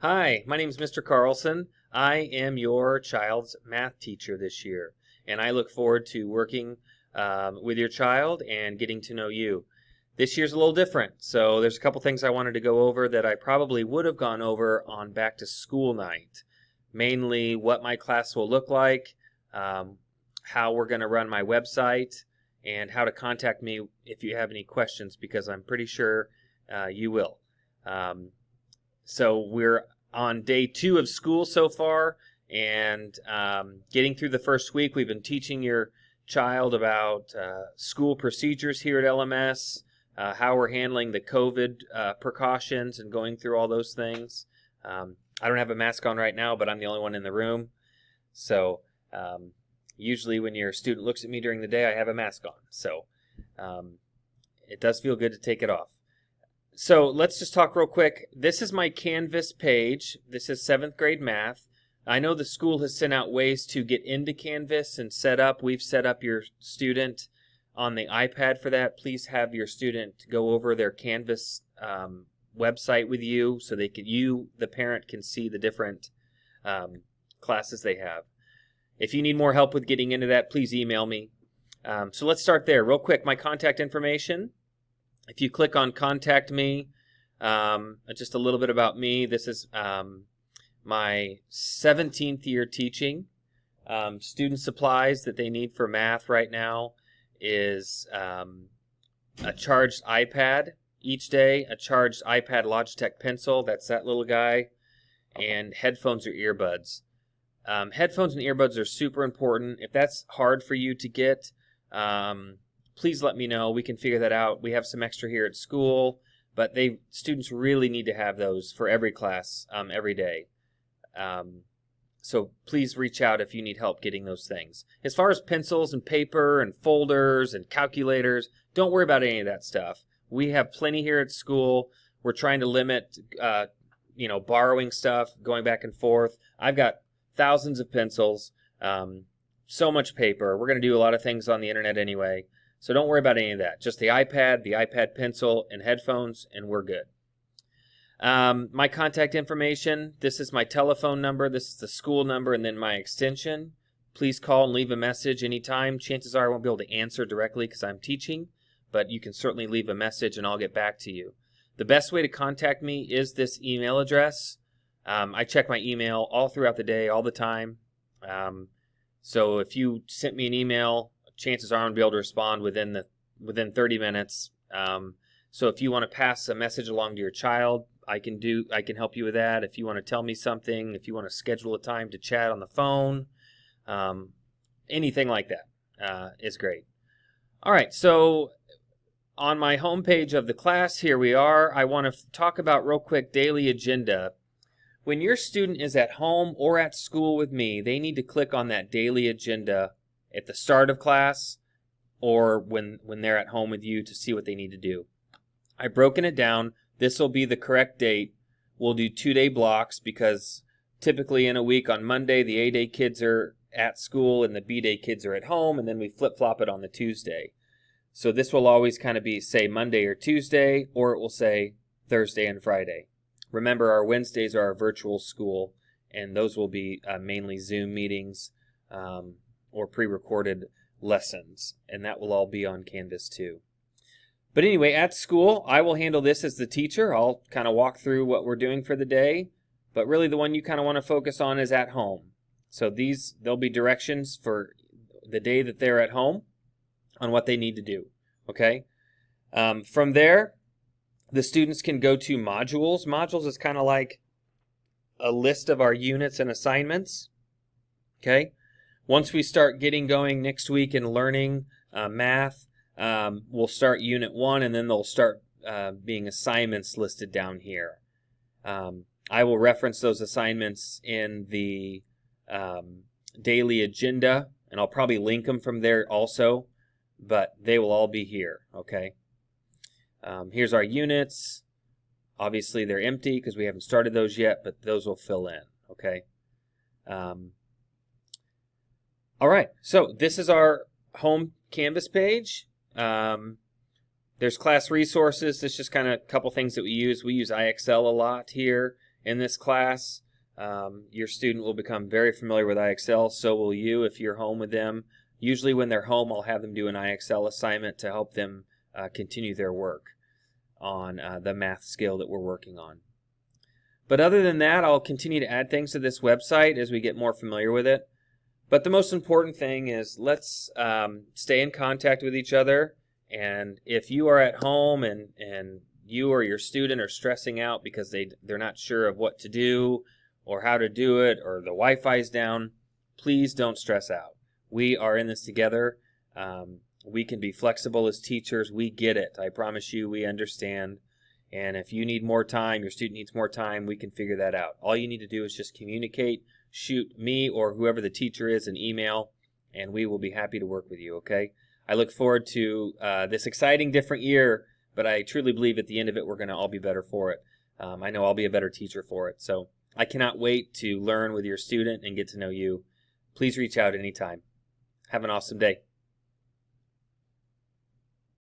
Hi, my name is Mr. Carlson. I am your child's math teacher this year, and I look forward to working with your child and getting to know you. This year's a little different, so there's a couple things I wanted to go over that I probably would have gone over on back to school night. Mainly what my class will look like, how we're going to run my website, and how to contact me if you have any questions, because I'm pretty sure you will. So we're on day 2 of school so far, and getting through the first week. We've been teaching your child about school procedures here at LMS, how we're handling the COVID precautions and going through all those things. I don't have a mask on right now, but I'm the only one in the room. So usually when your student looks at me during the day, I have a mask on. So it does feel good to take it off. So let's just talk real quick. This is my Canvas page. This is 7th grade math. I know the school has sent out ways to get into Canvas and set up. We've set up your student on the iPad for that. Please have your student go over their Canvas website with you so you, the parent, can see the different classes they have. If you need more help with getting into that, please email me. So let's start there. Real quick, my contact information. If you click on Contact Me, just a little bit about me. This is my 17th year teaching. Student supplies that they need for math right now is a charged iPad each day, a charged iPad Logitech pencil, that's that little guy, and headphones or earbuds. Headphones and earbuds are super important. If that's hard for you to get, please let me know. We can figure that out. We have some extra here at school, but students really need to have those for every class, every day. So please reach out if you need help getting those things. As far as pencils and paper and folders and calculators, don't worry about any of that stuff. We have plenty here at school. We're trying to limit, borrowing stuff, going back and forth. I've got thousands of pencils, so much paper. We're going to do a lot of things on the internet anyway. So don't worry about any of that. Just the iPad pencil, and headphones, and we're good. My contact information, this is my telephone number, this is the school number, and then my extension. Please call and leave a message anytime. Chances are I won't be able to answer directly because I'm teaching, but you can certainly leave a message and I'll get back to you. The best way to contact me is this email address. I check my email all throughout the day, all the time. So if you sent me an email, chances are I'm going to be able to respond within 30 minutes. So if you want to pass a message along to your child, I can help you with that. If you want to tell me something, if you want to schedule a time to chat on the phone, anything like that is great. All right, so on my homepage of the class, here we are. I want to talk about real quick daily agenda. When your student is at home or at school with me, they need to click on that daily agenda at the start of class or when they're at home with you to see what they need to do. I've broken it down. This will be the correct date. We'll do 2-day blocks because typically in a week on Monday, the A-day kids are at school and the B-day kids are at home, and then we flip-flop it on the Tuesday. So this will always kind of be, say, Monday or Tuesday, or it will say Thursday and Friday. Remember, our Wednesdays are our virtual school, and those will be mainly Zoom meetings or pre-recorded lessons, and that will all be on Canvas too. But anyway, at school, I will handle this as the teacher. I'll kind of walk through what we're doing for the day, but really the one you kind of want to focus on is at home. So there'll be directions for the day that they're at home on what they need to do, okay? From there, the students can go to modules. Modules is kind of like a list of our units and assignments, okay? Once we start getting going next week and learning math, we'll start Unit 1, and then they'll start being assignments listed down here. I will reference those assignments in the daily agenda, and I'll probably link them from there also, but they will all be here, okay? Here's our units. Obviously, they're empty because we haven't started those yet, but those will fill in, okay? All right, so this is our home Canvas page. There's class resources. It's just kind of a couple things that we use. We use IXL a lot here, In this class, your student will become very familiar with IXL, so will you if you're home with them. Usually when they're home, I'll have them do an IXL assignment to help them continue their work on the math skill that we're working on. But other than that, I'll continue to add things to this website as we get more familiar with it. But the most important thing is let's stay in contact with each other. And if you are at home and you or your student are stressing out because they're not sure of what to do or how to do it, or the Wi-Fi's down, please don't stress out. We are in this together. We can be flexible as teachers. We get it. I promise you, we understand. And if you need more time, your student needs more time, we can figure that out. All you need to do is just communicate, shoot me or whoever the teacher is an email, and we will be happy to work with you, okay? I look forward to this exciting, different year, but I truly believe at the end of it, we're going to all be better for it. I know I'll be a better teacher for it. So I cannot wait to learn with your student and get to know you. Please reach out anytime. Have an awesome day.